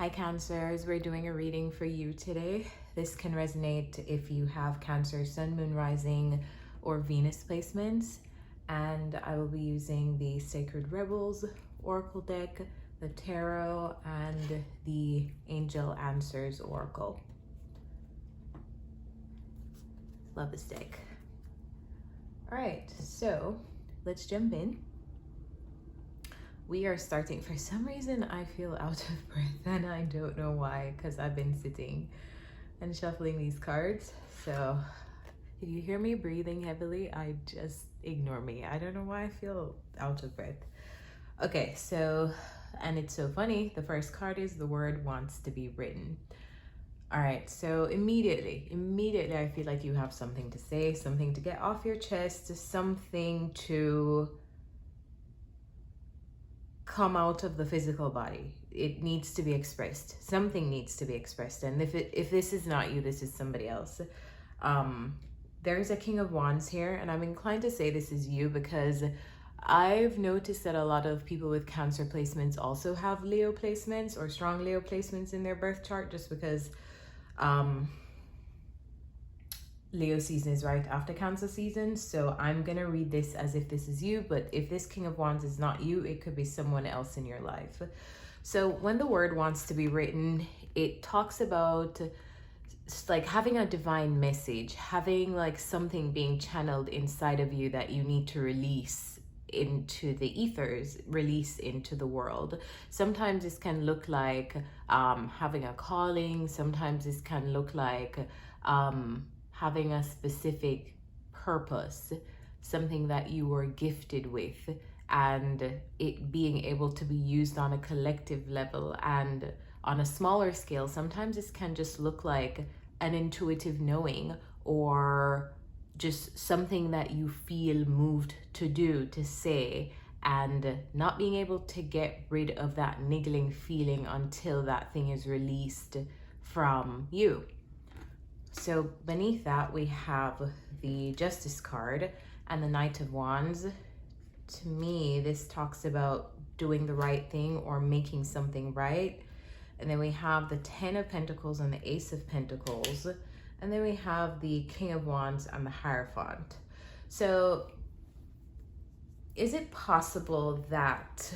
Hi Cancers, we're doing a reading for you today. This can resonate if you have Cancer, Sun, Moon, Rising, or Venus placements. And I will be using the Sacred Rebels Oracle deck, the Tarot, and the Angel Answers Oracle. Love this deck. All right, so let's jump in. We are starting, for some reason I feel out of breath and I don't know why, because I've been sitting and shuffling these cards. So if you hear me breathing heavily, I just ignore me. I don't know why I feel out of breath. Okay, so, and it's so funny, the first card is the word wants to be written. All right, so immediately I feel like you have something to say, something to get off your chest, something to come out of the physical body. It needs to be expressed. Something needs to be expressed. And if this is not you, this is somebody else. There's a King of Wands here, and I'm inclined to say this is you because I've noticed that a lot of people with Cancer placements also have Leo placements or strong Leo placements in their birth chart, just because Leo season is right after Cancer season. So I'm gonna read this as if this is you, but if this King of Wands is not you, it could be someone else in your life. So when the word wants to be written, it talks about like having a divine message, having like something being channeled inside of you that you need to release into the ethers, release into the world. Sometimes this can look like having a calling. Sometimes this can look like having a specific purpose, something that you were gifted with, and it being able to be used on a collective level and on a smaller scale. Sometimes this can just look like an intuitive knowing or just something that you feel moved to do, to say, and not being able to get rid of that niggling feeling until that thing is released from you. So beneath that, we have the Justice card and the Knight of Wands. To me, this talks about doing the right thing or making something right. And then we have the Ten of Pentacles and the Ace of Pentacles. And then we have the King of Wands and the Hierophant. So is it possible that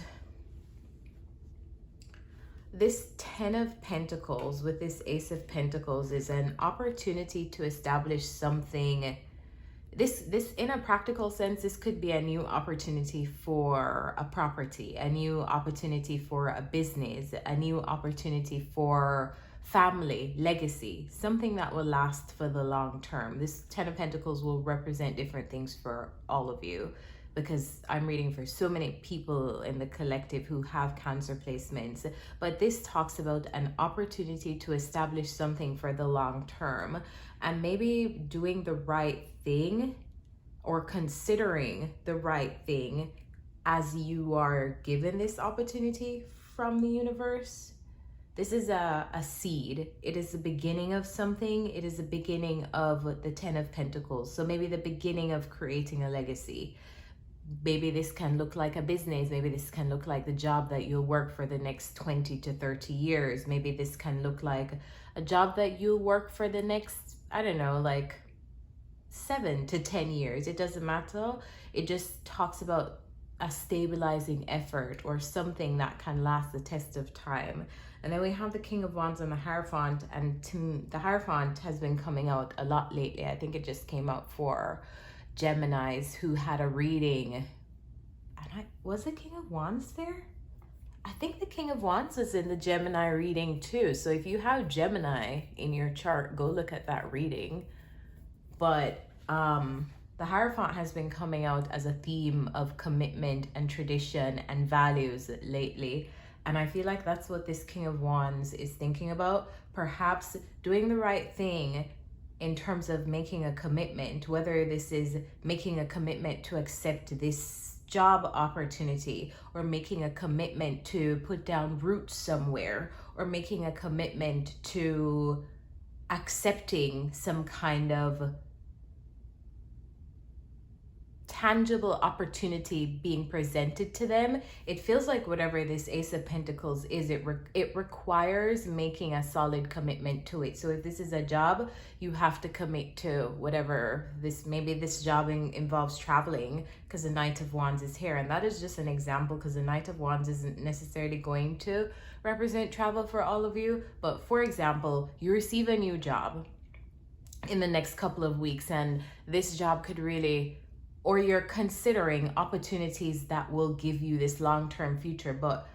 this Ten of Pentacles with this Ace of Pentacles is an opportunity to establish something? This in a practical sense, this could be a new opportunity for a property, a new opportunity for a business, a new opportunity for family, legacy, something that will last for the long term. This Ten of Pentacles will represent different things for all of you, because I'm reading for so many people in the collective who have Cancer placements. But this talks about an opportunity to establish something for the long term, and maybe doing the right thing or considering the right thing as you are given this opportunity from the universe. This is a seed. It is the beginning of something. It is the beginning of the Ten of Pentacles. So maybe the beginning of creating a legacy. Maybe this can look like a business. Maybe this can look like the job that you'll work for the next 20 to 30 years. Maybe this can look like a job that you'll work for the next, I don't know, like 7 to 10 years. It doesn't matter. It just talks about a stabilizing effort or something that can last the test of time. And then we have the King of Wands and the Hierophant, and the Hierophant has been coming out a lot lately. I think it just came out for Geminis who had a reading. And was the King of Wands there? I think the King of Wands was in the Gemini reading too. So if you have Gemini in your chart, go look at that reading. But the Hierophant has been coming out as a theme of commitment and tradition and values lately. And I feel like that's what this King of Wands is thinking about. Perhaps doing the right thing in terms of making a commitment, whether this is making a commitment to accept this job opportunity, or making a commitment to put down roots somewhere, or making a commitment to accepting some kind of tangible opportunity being presented to them. It feels like whatever this Ace of Pentacles is, it requires making a solid commitment to it. So if this is a job, you have to commit to whatever this, maybe this job involves traveling, because the Knight of Wands is here. And that is just an example, because the Knight of Wands isn't necessarily going to represent travel for all of you. But for example, you receive a new job in the next couple of weeks, and this job could really, or you're considering opportunities that will give you this long-term future, but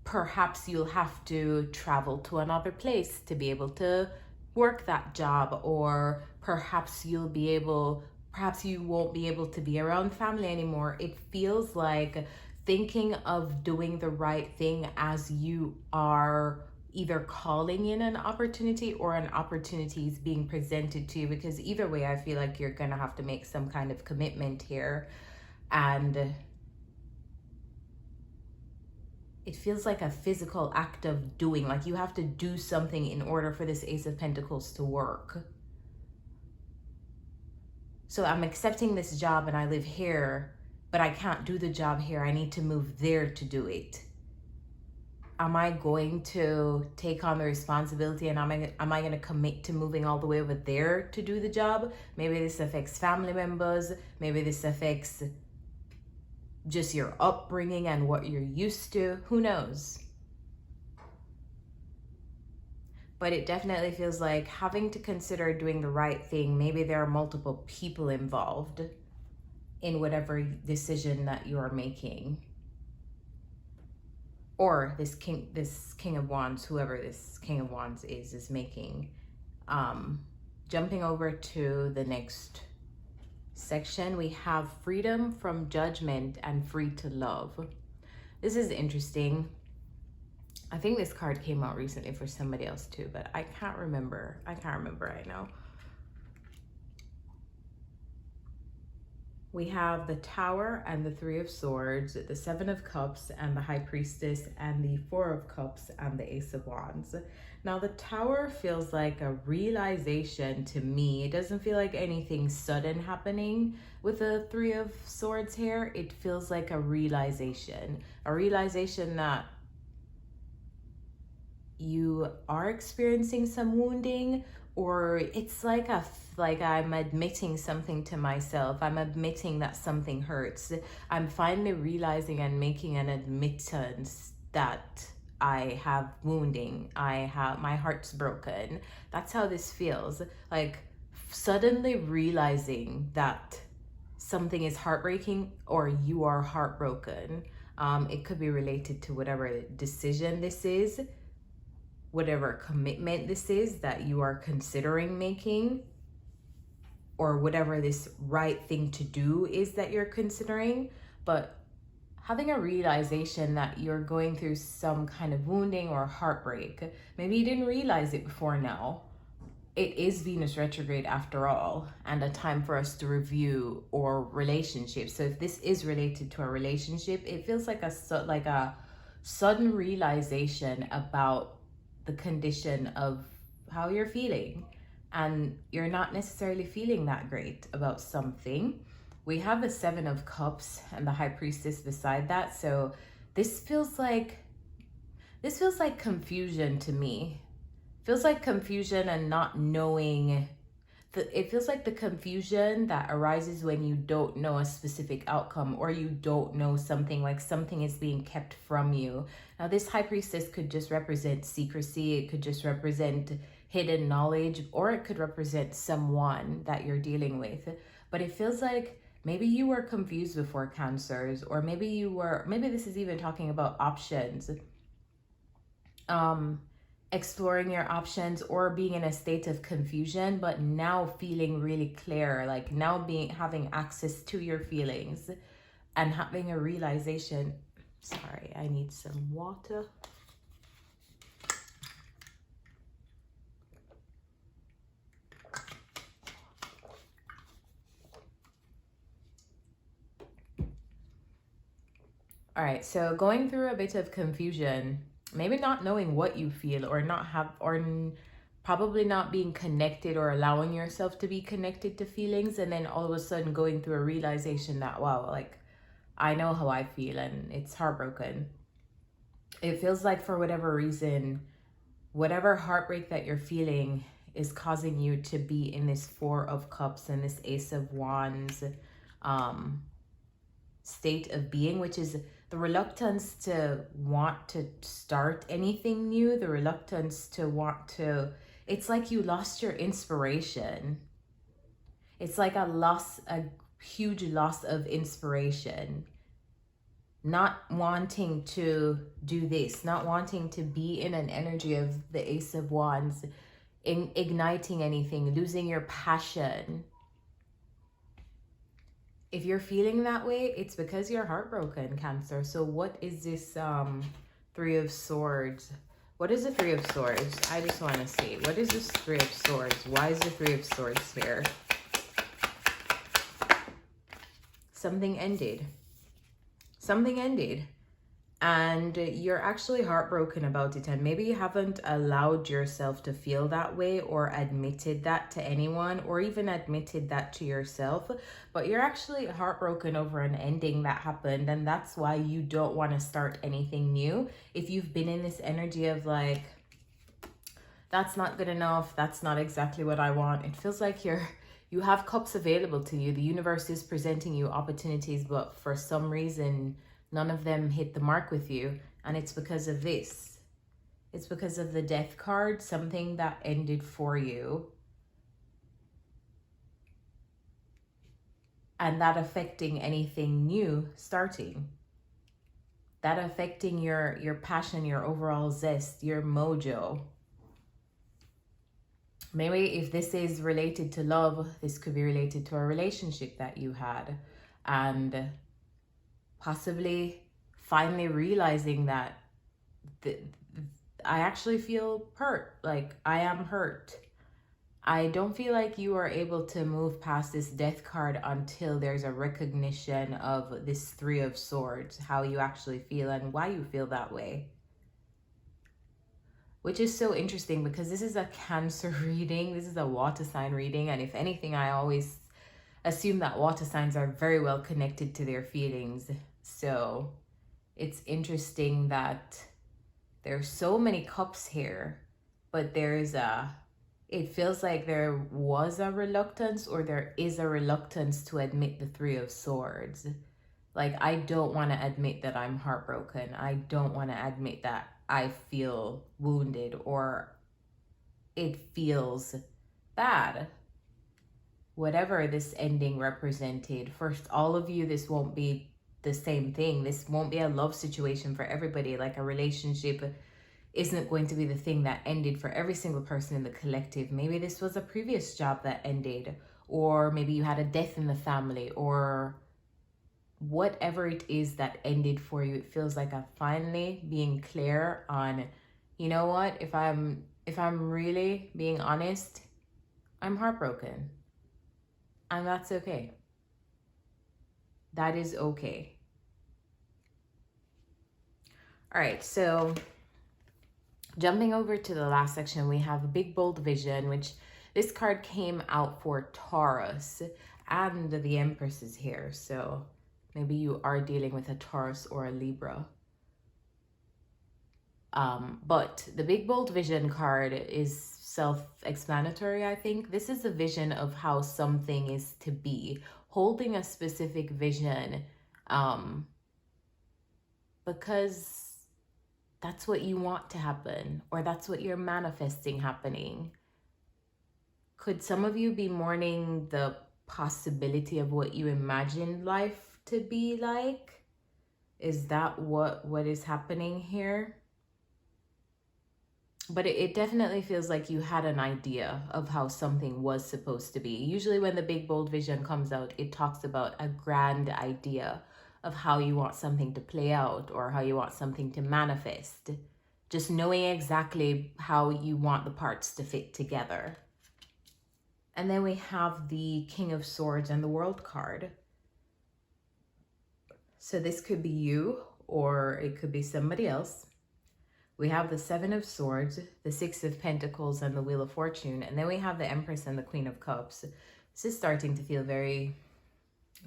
perhaps you'll have to travel to another place to be able to work that job, or perhaps you won't be able to be around family anymore. It feels like thinking of doing the right thing as you are either calling in an opportunity or an opportunity is being presented to you, because either way I feel like you're gonna have to make some kind of commitment here. And it feels like a physical act of doing, like you have to do something in order for this Ace of Pentacles to work. So I'm accepting this job and I live here, but I can't do the job here. I need to move there to do it. Am I going to take on the responsibility, and am I going to commit to moving all the way over there to do the job? Maybe this affects family members. Maybe this affects just your upbringing and what you're used to. Who knows? But it definitely feels like having to consider doing the right thing. Maybe there are multiple people involved in whatever decision that you're making. Or this King of Wands, whoever this King of Wands is making. Jumping over to the next section, we have freedom from judgment and free to love. This is interesting. I think this card came out recently for somebody else too, but I can't remember right now. We have the Tower and the Three of Swords, the Seven of Cups and the High Priestess, and the Four of Cups and the Ace of Wands. Now the Tower feels like a realization to me. It doesn't feel like anything sudden happening with the Three of Swords here. It feels like a realization that you are experiencing some wounding, or it's like I'm admitting something to myself. I'm admitting that something hurts. I'm finally realizing and making an admittance that I have wounding. My heart's broken. That's how this feels. Like suddenly realizing that something is heartbreaking or you are heartbroken. It could be related to whatever decision this is, whatever commitment this is that you are considering making, or whatever this right thing to do is that you're considering. But having a realization that you're going through some kind of wounding or heartbreak, maybe you didn't realize it before now. It is Venus retrograde after all, and a time for us to review our relationships. So if this is related to a relationship, it feels like a sudden realization about the condition of how you're feeling, and you're not necessarily feeling that great about something. We have the Seven of Cups and the High Priestess beside that. So this feels like confusion to me. Feels like confusion and not knowing. It feels like the confusion that arises when you don't know a specific outcome, or you don't know something, like something is being kept from you. Now this High Priestess could just represent secrecy. It could just represent hidden knowledge, or it could represent someone that you're dealing with. But it feels like maybe you were confused before, Cancers, or maybe this is even talking about options. Exploring your options, or being in a state of confusion, but now feeling really clear, like now having access to your feelings and having a realization. Sorry, I need some water. All right, so going through a bit of confusion, maybe not knowing what you feel, or probably not being connected or allowing yourself to be connected to feelings, and then all of a sudden going through a realization that, wow, like I know how I feel and it's heartbroken. It feels like for whatever reason, whatever heartbreak that you're feeling is causing you to be in this Four of Cups and this Ace of Wands state of being, which is the reluctance to want to start anything new, the reluctance to want to, it's like you lost your inspiration. It's like a huge loss of inspiration. Not wanting to do this, not wanting to be in an energy of the Ace of Wands, igniting anything, losing your passion. If you're feeling that way, it's because you're heartbroken, Cancer. So what is this Three of Swords? What is the Three of Swords? I just want to see. What is this Three of Swords? Why is the Three of Swords here? Something ended. Something ended. And you're actually heartbroken about it. And maybe you haven't allowed yourself to feel that way or admitted that to anyone or even admitted that to yourself. But you're actually heartbroken over an ending that happened. And that's why you don't want to start anything new. If you've been in this energy of like, that's not good enough, that's not exactly what I want. It feels like you have cups available to you. The universe is presenting you opportunities, but for some reason, none of them hit the mark with you. And it's because of this. It's because of the Death card, something that ended for you. And that affecting anything new starting. That affecting your passion, your overall zest, your mojo. Maybe if this is related to love, this could be related to a relationship that you had. And possibly finally realizing that I actually feel hurt. Like I am hurt. I don't feel like you are able to move past this Death card until there's a recognition of this Three of Swords, how you actually feel and why you feel that way. Which is so interesting because this is a Cancer reading. This is a water sign reading. And if anything, I always assume that water signs are very well connected to their feelings. So it's interesting that there's so many cups here, but it feels like there was a reluctance or there is a reluctance to admit the Three of Swords. Like, I don't want to admit that I'm heartbroken. I don't want to admit that I feel wounded or it feels bad. Whatever this ending represented, for all of you, this won't be the same thing. This won't be a love situation for everybody. Like a relationship isn't going to be the thing that ended for every single person in the collective. Maybe this was a previous job that ended, or maybe you had a death in the family, or whatever it is that ended for you. It feels like I'm finally being clear on, you know what, if I'm really being honest, I'm heartbroken. And that's okay. That is okay. All right, so jumping over to the last section, we have a big bold vision, which this card came out for Taurus, and the Empress is here. So maybe you are dealing with a Taurus or a Libra. But the big bold vision card is self-explanatory, I think. This is a vision of how something is to be, holding a specific vision, because that's what you want to happen, or that's what you're manifesting happening. Could some of you be mourning the possibility of what you imagined life to be like? Is that what is happening here? But it definitely feels like you had an idea of how something was supposed to be. Usually when the big bold vision comes out, it talks about a grand idea of how you want something to play out or how you want something to manifest. Just knowing exactly how you want the parts to fit together. And then we have the King of Swords and the World card. So this could be you or it could be somebody else. We have the Seven of Swords, the Six of Pentacles, and the Wheel of Fortune. And then we have the Empress and the Queen of Cups. This is starting to feel very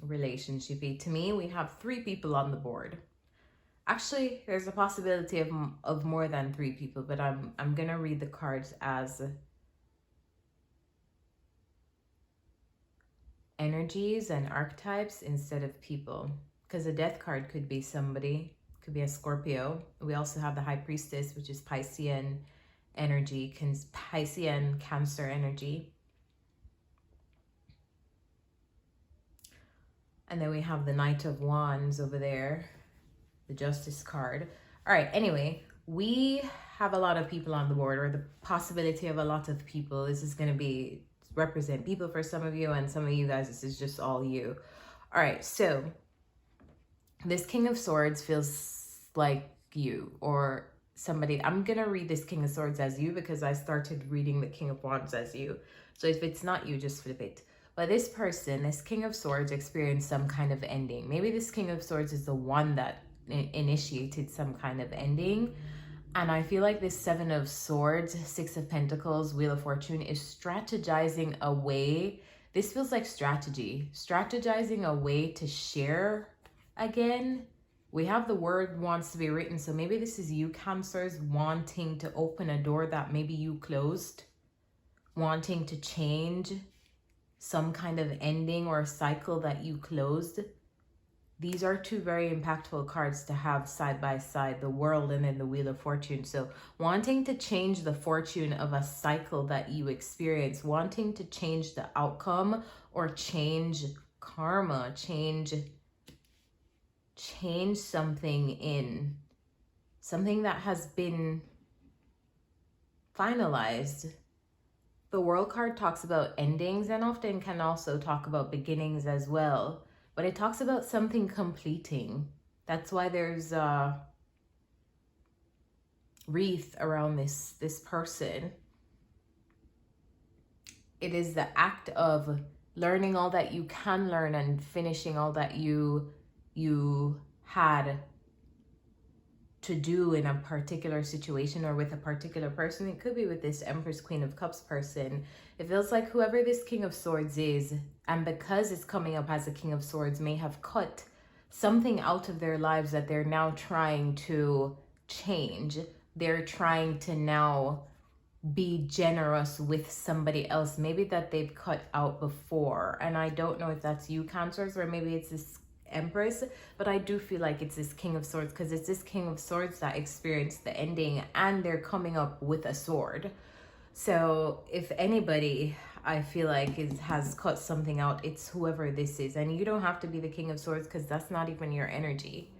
relationshipy. To me, we have 3 people on the board. Actually, there's a possibility of more than 3 people, but I'm going to read the cards as energies and archetypes instead of people. Because the Death card could be somebody, could be a Scorpio. We also have the High Priestess, which is Piscean energy, Piscean Cancer energy. And then we have the Knight of Wands over there, the Justice card. All right, anyway, we have a lot of people on the board, or the possibility of a lot of people. This is going to be represent people for some of you, and some of you guys, this is just all you. All right, so this King of Swords feels like you or somebody. I'm going to read this King of Swords as you because I started reading the King of Wands as you. So if it's not you, just flip it. But this person, this King of Swords, experienced some kind of ending. Maybe this King of Swords is the one that initiated some kind of ending. And I feel like this Seven of Swords, Six of Pentacles, Wheel of Fortune is strategizing a way. This feels like strategy. Strategizing a way to share again. We have the word wants to be written. So maybe this is you, Cancers, wanting to open a door that maybe you closed. Wanting to change some kind of ending or cycle that you closed. These are 2 very impactful cards to have side by side, the World and then the Wheel of Fortune. So wanting to change the fortune of a cycle that you experience, wanting to change the outcome or change karma, change something in something that has been finalized. The World card talks about endings and often can also talk about beginnings as well. But it talks about something completing. That's why there's a wreath around this person. It is the act of learning all that you can learn and finishing all that you had to do in a particular situation or with a particular person. It could be with this Empress, Queen of Cups person. It feels like whoever this King of Swords is, and because it's coming up as a King of Swords, may have cut something out of their lives that they're now trying to change. They're trying to now be generous with somebody else, maybe that they've cut out before. And I don't know if that's you, Cancers, or maybe it's this Empress, but I do feel like it's this King of Swords because it's this King of Swords that experienced the ending and they're coming up with a sword. So if anybody, I feel like has cut something out, it's whoever this is. And you don't have to be the King of Swords because that's not even your energy.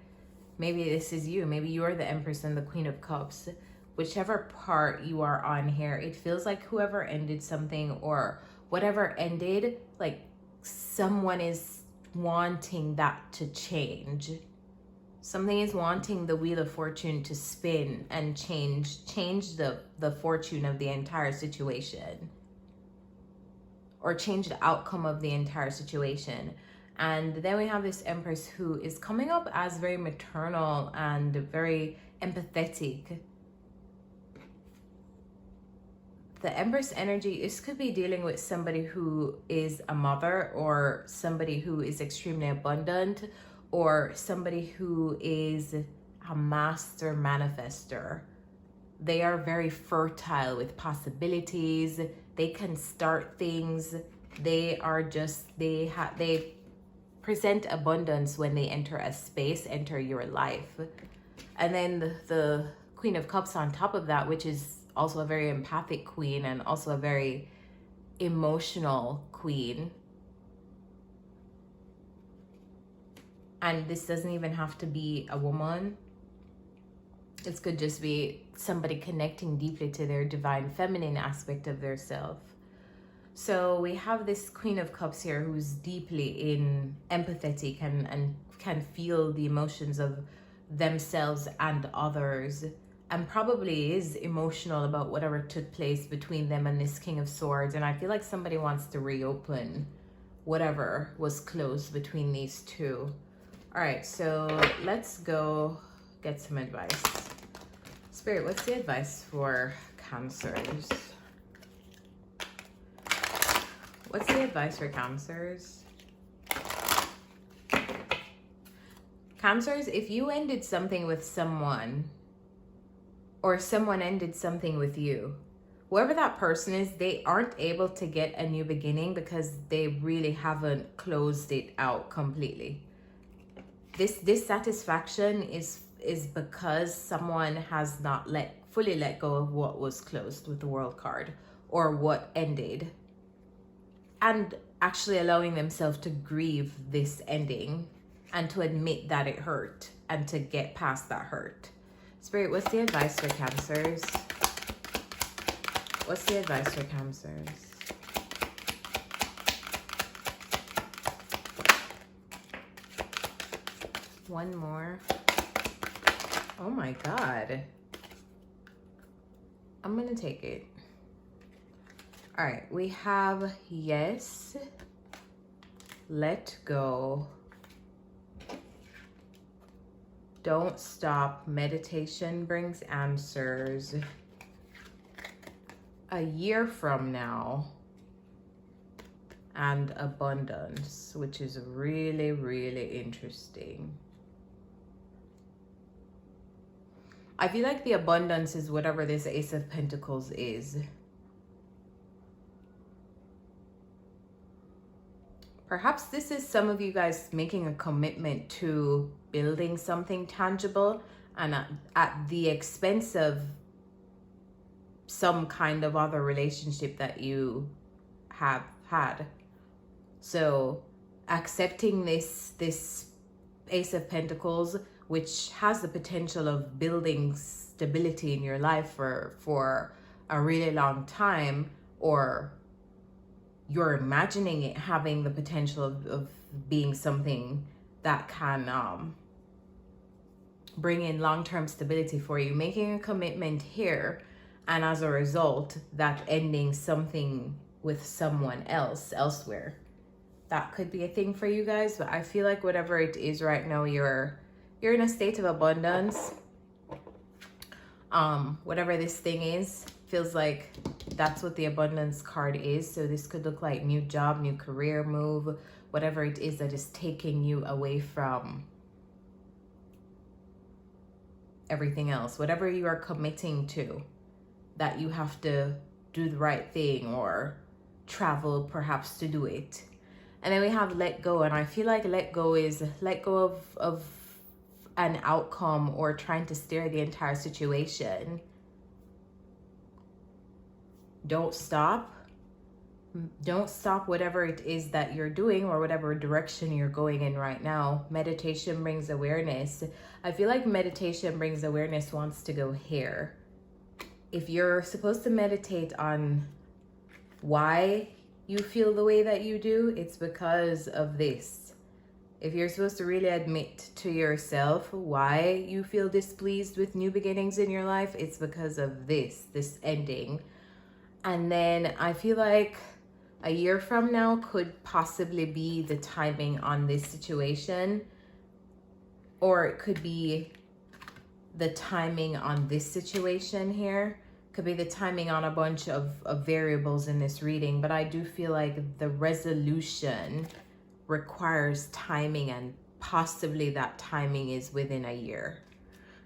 Maybe this is you. Maybe you're the Empress and the Queen of Cups. Whichever part you are on here, it feels like whoever ended something or whatever ended, like someone is wanting that to change. Something is wanting the Wheel of Fortune to spin and change the fortune of the entire situation, or change the outcome of the entire situation. And then we have this Empress who is coming up as very maternal and very empathetic. The Empress energy, this could be dealing with somebody who is a mother, or somebody who is extremely abundant, or somebody who is a master manifester. They are very fertile with possibilities. They can start things. They present abundance when they enter a space, enter your life. And then the Queen of Cups on top of that, which is also a very empathic queen and also a very emotional queen. And this doesn't even have to be a woman. This could just be somebody connecting deeply to their divine feminine aspect of their self. So we have this Queen of Cups here who's deeply empathetic and can feel the emotions of themselves and others, and probably is emotional about whatever took place between them and this King of Swords. And I feel like somebody wants to reopen whatever was closed between these two. All right, so let's go get some advice. Spirit, what's the advice for Cancers? What's the advice for Cancers? Cancers, if you ended something with someone, or someone ended something with you, whoever that person is, they aren't able to get a new beginning because they really haven't closed it out completely. This dissatisfaction is because someone has not fully let go of what was closed with the World card, or what ended, and actually allowing themselves to grieve this ending and to admit that it hurt and to get past that hurt. Spirit, what's the advice for Cancers? What's the advice for Cancers? One more. Oh my God. I'm gonna take it. All right, we have yes, let go, don't stop, meditation brings answers, a year from now, and abundance, which is really, really interesting. I feel like the abundance is whatever this Ace of Pentacles is. Perhaps this is some of you guys making a commitment to building something tangible, and at the expense of some kind of other relationship that you have had. So accepting this Ace of Pentacles, which has the potential of building stability in your life for a really long time, or you're imagining it having the potential of being something that can bring in long-term stability for you, making a commitment here, and as a result, that ending something with someone else elsewhere. That could be a thing for you guys, but I feel like whatever it is right now, you're in a state of abundance. Whatever this thing is, feels like that's what the abundance card is. So this could look like new job, new career move, whatever it is that is taking you away from everything else, whatever you are committing to, that you have to do the right thing or travel perhaps to do it. And then we have let go, and I feel like let go is let go of an outcome or trying to steer the entire situation. Don't stop whatever it is that you're doing or whatever direction you're going in right now. Meditation brings awareness. I feel like meditation brings awareness wants to go here. If you're supposed to meditate on why you feel the way that you do, it's because of this. If you're supposed to really admit to yourself why you feel displeased with new beginnings in your life, it's because of this ending. And then I feel like a year from now could possibly be the timing on this situation, or it could be the timing on this situation here. Could be the timing on a bunch of variables in this reading, but I do feel like the resolution requires timing, and possibly that timing is within a year.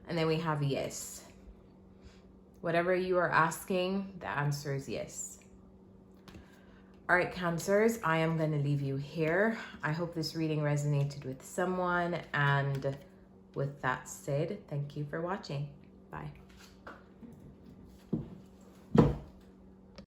And then we have yes. Whatever you are asking, the answer is yes. All right, Cancers, I am going to leave you here. I hope this reading resonated with someone. And with that said, thank you for watching. Bye.